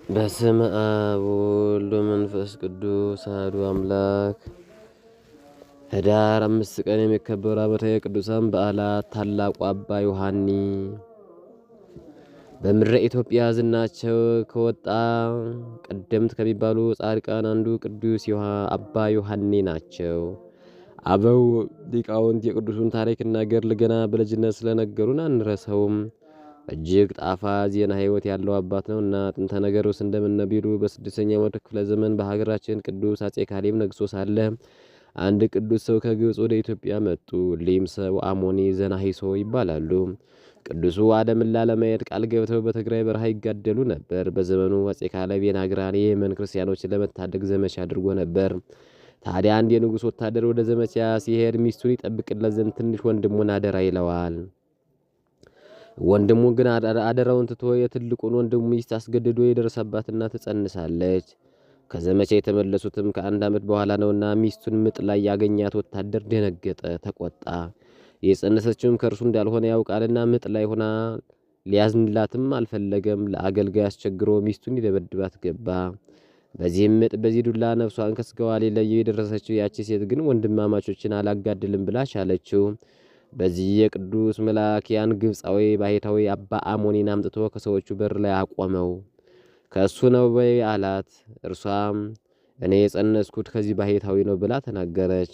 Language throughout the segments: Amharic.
በስመ አብ ወወልድ ወመንፈስ ቅዱስ አሐዱ አምላክ። ህዳር 5 ቀን የሚከበሩ ዓመታዊ ቅዱሳን በዓላት። ታላቁ አባ ዮሐኒ በምድረ ኢትዮጵያ ዝናቸው ከወጣ ቀደምት ከሚባሉ ጻድቃን አንዱ ቅዱስ አባ ዮሐኒ ናቸው። አበው ሊቃውንት የቅዱሱን ታሪክና ገድል ገና በልጅነት ስለነገሩን አንረሳውም። እጅግ ጣፋጭ ዜና ሕይወት ያለው አባት ነውና ጥንተ ነገር ውስጥ እንደምነቢሉ በ6ኛው መቶ ክፍለ ዘመን በሀገራችን ቅዱስ አጼ ካሌብ ነግሶ ሳለ አንድ ቅዱስ ሰው ከግብጽ ወደ ኢትዮጵያ መጡ። ሊም ሰው አሞኒ ዘናሂሶ ይባላሉ። ቅዱሱ ዓለምን ላለማየት ቃል ገብተው በትግራይ በረሃ ይጋደሉ ነበር። በዘመኑ አጼ ካሌብ የናግራን የየመን ክርስቲያኖችን ለመታደግ ዘመቻ አድርጎ ነበር። ታዲያ አንድ የንጉሥ ወታደር ወደ ዘመቻ ሲሄድ ሚስቱን ይጠብቅለት ዘንድ ትንሽ ወንድሙን አደራ ይለዋል። ወንድሙ ግን አደራውን ትቶ የትልቁን ወንድሙ ሚስት አስገድዶ የደረሰባትና ትጸንሳለች። ከዘመቻ የተመለሱትም ከአንድ ዓመት በኋላ ነውና ሚስቱን ምጥ ላይ ያገኛት ወታደር ደነገጠ፣ ተቆጣ። የጸነሰችውም ከእርሱ እንዳልሆነ ያውቃልና ምጥ ላይ ሆና ሊያዝንላትም አልፈለገም። ለአገልጋይ አስቸግሮ ሚስቱን ይደበድባት ገባ። በዚህም ምጥ በዚህ ዱላ ነፍሷን ከስጋዋ ሊለየው የደረሰችው ያቺ ሴት ግን ወንድማማቾችን አላጋድልም ብላ ቻለችው። በዚህ የቅዱስ መልአክ ያን ግብፃዊ ባሕታዊ አባ አሞኒን አምጥቶ ከሰዎቹ በር ላይ አቆመው። ከእሱ ነው በይ አላት። እርሷም እኔ የጸነስኩት ከዚህ ባሕታዊ ነው ብላ ተናገረች።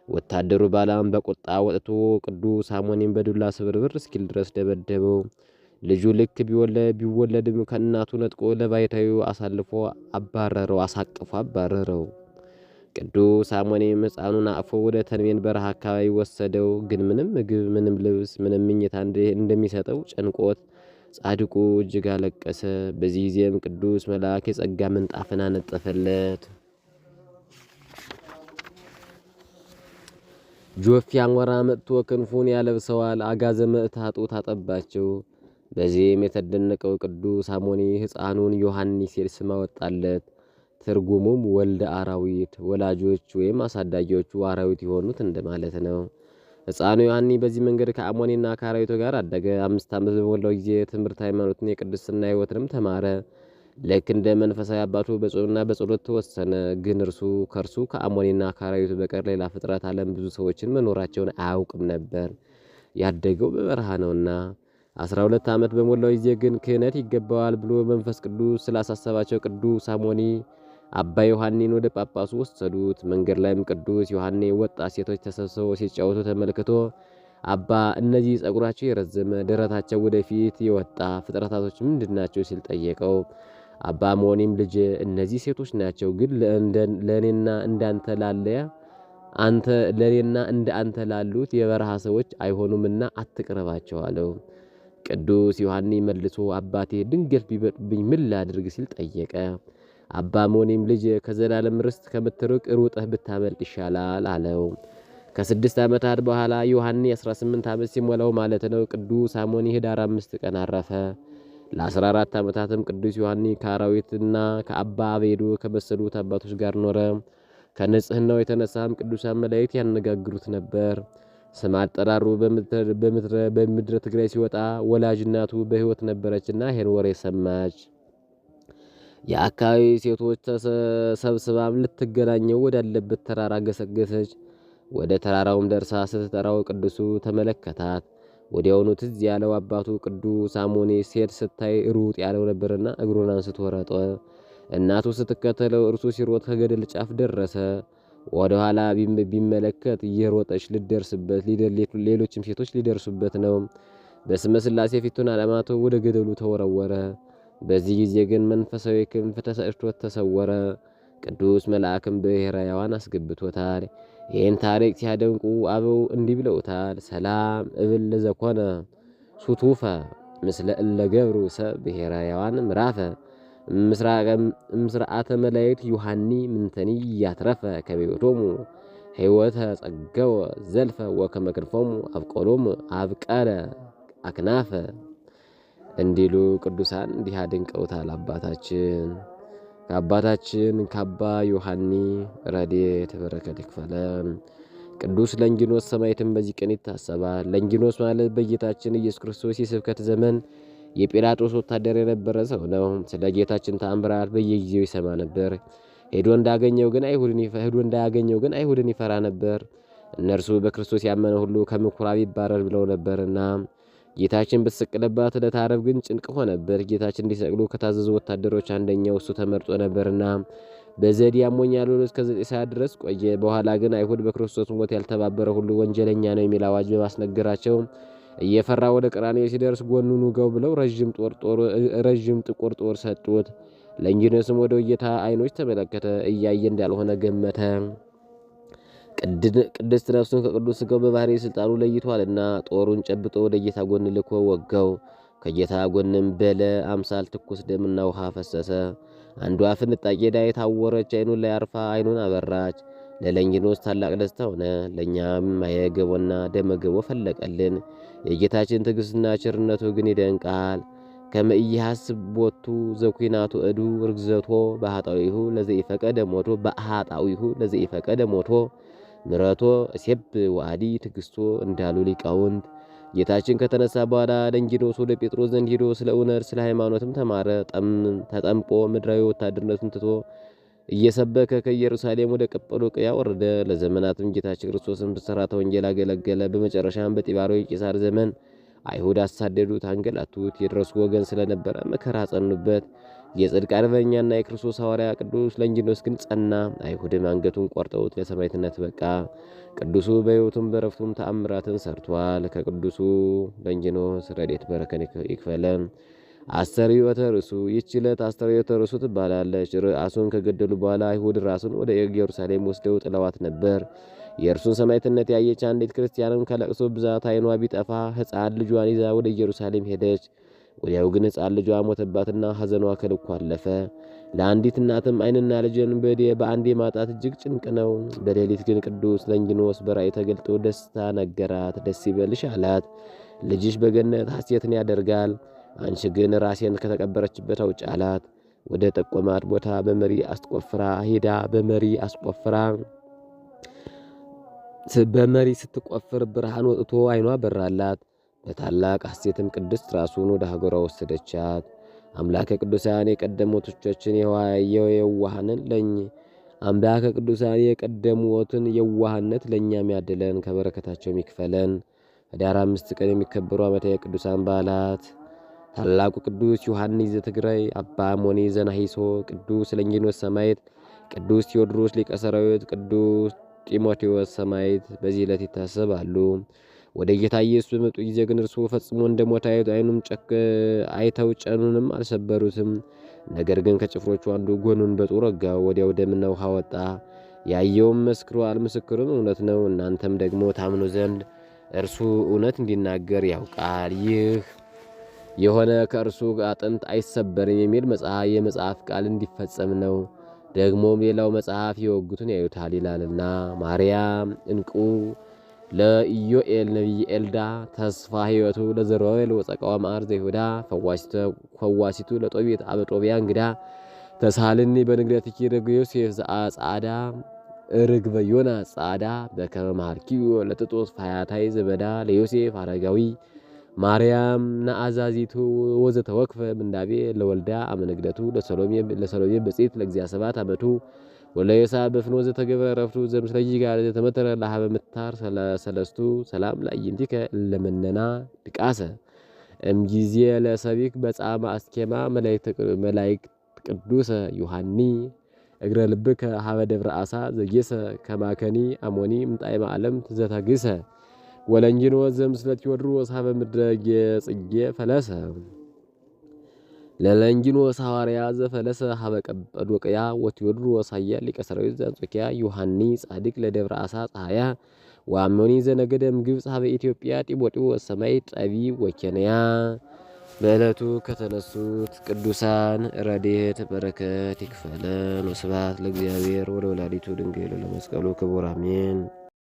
ወታደሩ ባላም በቁጣ ወጥቶ ቅዱስ አሞኒን በዱላ ስብርብር እስኪል ድረስ ደበደበው። ልጁ ልክ ቢወለድም ከእናቱ ነጥቆ ለባሕታዊው አሳልፎ አባረረው፣ አሳቅፎ አባረረው። ቅዱስ አሞኒም ሕፃኑን አቅፎ ወደ ተንቤን በረሃ አካባቢ ወሰደው። ግን ምንም ምግብ፣ ምንም ልብስ፣ ምንም ምኝታ እንደሚሰጠው ጨንቆት ጻድቁ እጅግ አለቀሰ። በዚህ ጊዜም ቅዱስ መልአክ የጸጋ ምንጣፍን አነጠፈለት። ጆፊ አሞራ መጥቶ ክንፉን ያለብሰዋል። አጋዘ መዕታጡ ታጠባቸው። በዚህም የተደነቀው ቅዱስ አሞኒ ሕፃኑን ዮሐኒ ሲል ስም አወጣለት። ትርጉሙም ወልደ አራዊት፣ ወላጆች ወይም አሳዳጊዎቹ አራዊት የሆኑት እንደማለት ነው። ሕፃኑ ዮሐኒ በዚህ መንገድ ከአሞኒና ከአራዊቱ ጋር አደገ። 5 ዓመት በሞላው ጊዜ ትምህርት ሃይማኖትን፣ የቅድስና ሕይወትንም ተማረ። ልክ እንደ መንፈሳዊ አባቱ በጾምና በጸሎት ተወሰነ። ግን ከእርሱ ከአሞኒና ከአራዊቱ በቀር ሌላ ፍጥረት ዓለም ብዙ ሰዎችን መኖራቸውን አያውቅም ነበር። ያደገው በበረሃ ነውና። 12 ዓመት በሞላው ጊዜ ግን ክህነት ይገባዋል ብሎ መንፈስ ቅዱስ ስላሳሰባቸው ቅዱስ አሞኒ አባ ዮሐኒን ወደ ጳጳሱ ወሰዱት። መንገድ ላይም ቅዱስ ዮሐኒ ወጣት ሴቶች ተሰብስበው ሲጫወቱ ተመልክቶ አባ እነዚህ ጸጉራቸው የረዘመ ደረታቸው ወደፊት የወጣ ፍጥረታቶች ምንድናቸው ሲል ጠየቀው። አባ አሞኒም ልጅ እነዚህ ሴቶች ናቸው፣ ግን ለእኔና እንዳንተ እንደ አንተ ላሉት የበረሃ ሰዎች አይሆኑምና አትቅረባቸው አለው። ቅዱስ ዮሐኒ መልሶ አባቴ ድንገት ቢበጡብኝ ምን ላድርግ ሲል ጠየቀ። አባ አሞኒም ልጅ ከዘላለም ርስት ከምትርቅ ሩጠህ ብታመልጥ ይሻላል አለው። ከ6 ዓመታት በኋላ ዮሐኒ 18 ዓመት ሲሞላው ማለት ነው ቅዱስ አሞኒ ህዳር 5 ቀን አረፈ። ለ14 ዓመታትም ቅዱስ ዮሐኒ ከአራዊትና ከአባ አቤዶ ከመሰሉት አባቶች ጋር ኖረ። ከንጽህናው የተነሳም ቅዱሳን መላእክት ያነጋግሩት ነበር። ስም አጠራሩ በምድረ ትግራይ ሲወጣ ወላጅ እናቱ በሕይወት ነበረችና ይሄን ወሬ ሰማች። የአካባቢ ሴቶች ተሰብስባም ልትገናኘው ወዳለበት ተራራ ገሰገሰች። ወደ ተራራውም ደርሳ ስትጠራው ቅዱሱ ተመለከታት። ወዲያውኑ ትዝ ያለው አባቱ ቅዱስ አሞኒ ሴት ስታይ ሩጥ ያለው ነበርና እግሩን አንስቶ ሮጠ። እናቱ ስትከተለው እርሱ ሲሮጥ ከገደል ጫፍ ደረሰ። ወደ ኋላ ቢመለከት እየሮጠች ልደርስበት ሌሎችም ሴቶች ሊደርሱበት ነው። በስመ ሥላሴ ፊቱን አለማቶ ወደ ገደሉ ተወረወረ። በዚህ ጊዜ ግን መንፈሳዊ ክንፍ ተሰጥቶት ተሰወረ። ቅዱስ መልአክም ብሔረ ሕያዋን አስገብቶታል። ይህን ታሪክ ሲያደንቁ አበው እንዲህ ብለውታል። ሰላም እብል ለዘኮነ ሱቱፈ ምስለ እለ ገብሩ ሰብ ብሔረ ሕያዋን ምራፈ ምስራአተ መላእክት ዮሐኒ ምንተኒ ያትረፈ ከቤቶሙ ሕይወተ ጸገወ ዘልፈ ወከመ ክንፎሙ አብቆሎሙ አብቀለ አክናፈ እንዲሉ ቅዱሳን እንዲህ አድንቀውታል። ከአባታችን ከአባ ዮሐኒ ረድኤት በረከት ይክፈለን። ቅዱስ ለንጊኖስ ሰማዕትም በዚህ ቀን ይታሰባል። ለንጊኖስ ማለት በጌታችን ኢየሱስ ክርስቶስ የስብከት ዘመን የጲላጦስ ወታደር የነበረ ሰው ነው። ስለ ጌታችን ተአምራት በየጊዜው ይሰማ ነበር። ሄዶ እንዳያገኘው ግን አይሁድን ይፈራ ነበር። እነርሱ በክርስቶስ ያመነ ሁሉ ከምኩራብ ይባረር ብለው ነበርና። ጌታችን በተሰቀለባት ዕለተ ዓርብ ግን ጭንቅ ሆነበት። ጌታችን እንዲሰቅሉ ከታዘዙ ወታደሮች አንደኛው እሱ ተመርጦ ነበርና በዘዴ ያሞኛል ብሎ እስከ 9 ሰዓት ድረስ ቆየ። በኋላ ግን አይሁድ በክርስቶስ ሞት ያልተባበረ ሁሉ ወንጀለኛ ነው የሚል አዋጅ በማስነገራቸው እየፈራ ወደ ቀራንዮ ሲደርስ ጎኑን ውገው ብለው ረዥም ጥቁር ጦር ሰጡት። ለንጊኖስም ወደ ጌታ ዓይኖች ተመለከተ፣ እያየ እንዳልሆነ ገመተ። ቅድስት ነፍሱን ከቅዱስ ሥጋው በባሕርይ ሥልጣኑ ለይቷልና ጦሩን ጨብጦ ወደ ጌታ ጎን ልኮ ወጋው። ከጌታ ጎንም በለ አምሳል ትኩስ ደምና ውሃ ፈሰሰ። አንዷ ፍንጣቂ ዕዳ የታወረች ዓይኑን ላይ አርፋ ዓይኑን አበራች። ለለንጊኖስ ታላቅ ደስታ ሆነ። ለእኛም ማየገቦና ደመገቦ ፈለቀልን። የጌታችን ትዕግሥትና ቸርነቱ ግን ይደንቃል። ከመኢያሐስብ ቦቱ ዘኩናቱ እዱ ርግዘቶ በኃጣዊሁ ለዘኢፈቀደ ሞቶ ምረቶ እሴብ ዋዲ ትዕግሥቶ እንዳሉ ሊቃውንት። ጌታችን ከተነሳ በኋላ ለንጊኖስ ወደ ጴጥሮስ ዘንድ ሄዶ ስለ እውነት ስለ ሃይማኖትም ተማረ። ተጠምቆ ምድራዊ ወታደርነቱን ትቶ እየሰበከ ከኢየሩሳሌም ወደ ቀጰዶቅያ ወረደ። ለዘመናትም ጌታችን ክርስቶስን በሥርዓተ ወንጌል አገለገለ። በመጨረሻም በጢባርዮስ ቄሳር ዘመን አይሁድ አሳደዱት፣ አንገላቱት። የድረሱ ወገን ስለነበረ መከራ ጸኑበት። የጽድቅ አርበኛና የክርስቶስ ሐዋርያ ቅዱስ ለንጊኖስ ግን ጸና። አይሁድም አንገቱን ቆርጠውት ለሰማዕትነት በቃ። ቅዱሱ በሕይወቱም በረፍቱም ተአምራትን ሰርቷል። ከቅዱሱ ለንጊኖስ ረድኤት በረከት ይክፈለን። አስተርእዮተ ርእሱ። ይህች ዕለት አስተርእዮተ ርእሱ ትባላለች። ራሱን ከገደሉ በኋላ አይሁድ ራሱን ወደ ኢየሩሳሌም ወስደው ጥለዋት ነበር። የእርሱን ሰማዕትነት ያየች አንዲት ክርስቲያንም ከለቅሶ ብዛት ዓይኗ ቢጠፋ ሕፃን ልጇን ይዛ ወደ ኢየሩሳሌም ሄደች። ወዲያው ግን ሕፃን ልጇ ሞተባትና ሐዘኗ ከልኩ አለፈ። ለአንዲት እናትም ዓይንና ልጅን በአንዴ ማጣት እጅግ ጭንቅ ነው። በሌሊት ግን ቅዱስ ለንጊኖስ በራእይ ተገልጦ ደስታ ነገራት። ደስ ይበልሽ አላት። ልጅሽ በገነት ሐሴትን ያደርጋል፣ አንቺ ግን ራሴን ከተቀበረችበት አውጭ አላት። ወደ ጠቆማት ቦታ በመሪ ስትቆፍር ብርሃን ወጥቶ ዓይኗ በራላት። በታላቅ ሐሴትም ቅድስት ራሱን ወደ ሀገሯ ወሰደቻት። አምላከ ቅዱሳን የቀደሙትን የዋህነት ለእኛም ያድለን፣ ከበረከታቸውም ይክፈለን። ኅዳር 5 ቀን የሚከበሩ ዓመታዊ ቅዱሳን በዓላት ታላቁ ቅዱስ ዮሐንስ ዘትግራይ፣ አባ ሞኒ ዘናሂሶ፣ ቅዱስ ለንጊኖስ ሰማዕት፣ ቅዱስ ቴዎድሮስ ሊቀ ሰራዊት፣ ቅዱስ ጢሞቴዎስ ሰማዕት በዚህ ዕለት ይታሰባሉ። ወደ ጌታ ኢየሱስ በመጡ ጊዜ ግን እርሱ ፈጽሞ እንደሞተ ዓይኑም አይተው ጨኑንም አልሰበሩትም። ነገር ግን ከጭፍሮቹ አንዱ ጎኑን በጦር ወጋው። ወዲያው ደምና ውሃ ወጣ። ያየውም መስክሯል፣ ምስክሩም እውነት ነው። እናንተም ደግሞ ታምኑ ዘንድ እርሱ እውነት እንዲናገር ያውቃል። ይህ የሆነ ከእርሱ አጥንት አይሰበርም የሚል የመጽሐፍ ቃል እንዲፈጸም ነው። ደግሞም ሌላው መጽሐፍ የወጉትን ያዩታል ይላልና። ማርያም እንቁ ለኢዮኤል ነቢይ ኤልዳ ተስፋ ሕይወቱ ለዘሩባቤል ወጸቃዋ መዓር ዘይሁዳ ፈዋሲቱ ለጦቢት አበጦቢያ እንግዳ ተሳልኒ በንግደትኪ ርግበ ዮሴፍ ዘአጻዳ ርግበ ዮና ጻዳ በከመ መሃርኪዮ ለጥጦስ ፋያታይ ዘበዳ ለዮሴፍ አረጋዊ ማርያም ነአዛዚቱ ወዘተወክፈ ምንዳቤ ለወልዳ አመንግደቱ ለሰሎሜ በጽት ለግዚያ ሰባት አመቱ ወለየሳ በፍኖ ዘተገብረ ረፍቱ ዘምስለይ ጋር ዘተመተረ ለሃበ ምታር ሰለስቱ ሰላም ለአይንቲከ ለመነና ድቃሰ እምጊዜ ለሰቢክ በጻማ አስኬማ መላእክት ቅዱሰ ዮሐኒ እግረ ልብከ ሃበ ደብረ አሳ ዘጌሰ ከማከኒ አሞኒ ምጣይማ ዓለም ዘታግሰ ወለንጊኖስ ዘምስለ ቴዎድሮስ ሃበ ምድረ ጽጌ ፈለሰ ለለንጊኖስ ሐዋርያ ዘፈለሰ ሃበ ቀጰዶቅያ ወቴዎድሮስ ኃያል ሊቀ ሰራዊት ዘአንጾኪያ ዮሐኒ ጻድቅ ለደብረ አሳ ፀሐያ ወአሞኒ ዘነገደም ግብጽ ሃበ ኢትዮጵያ ጢሞቴዎስ ሰማዕት ጠቢብ ወኬንያ። በዕለቱ ከተነሱት ቅዱሳን ረድኤት በረከት ይክፈለን። ወስብሐት ለእግዚአብሔር ወለወላዲቱ ድንግል ለመስቀሉ ክቡር አሜን።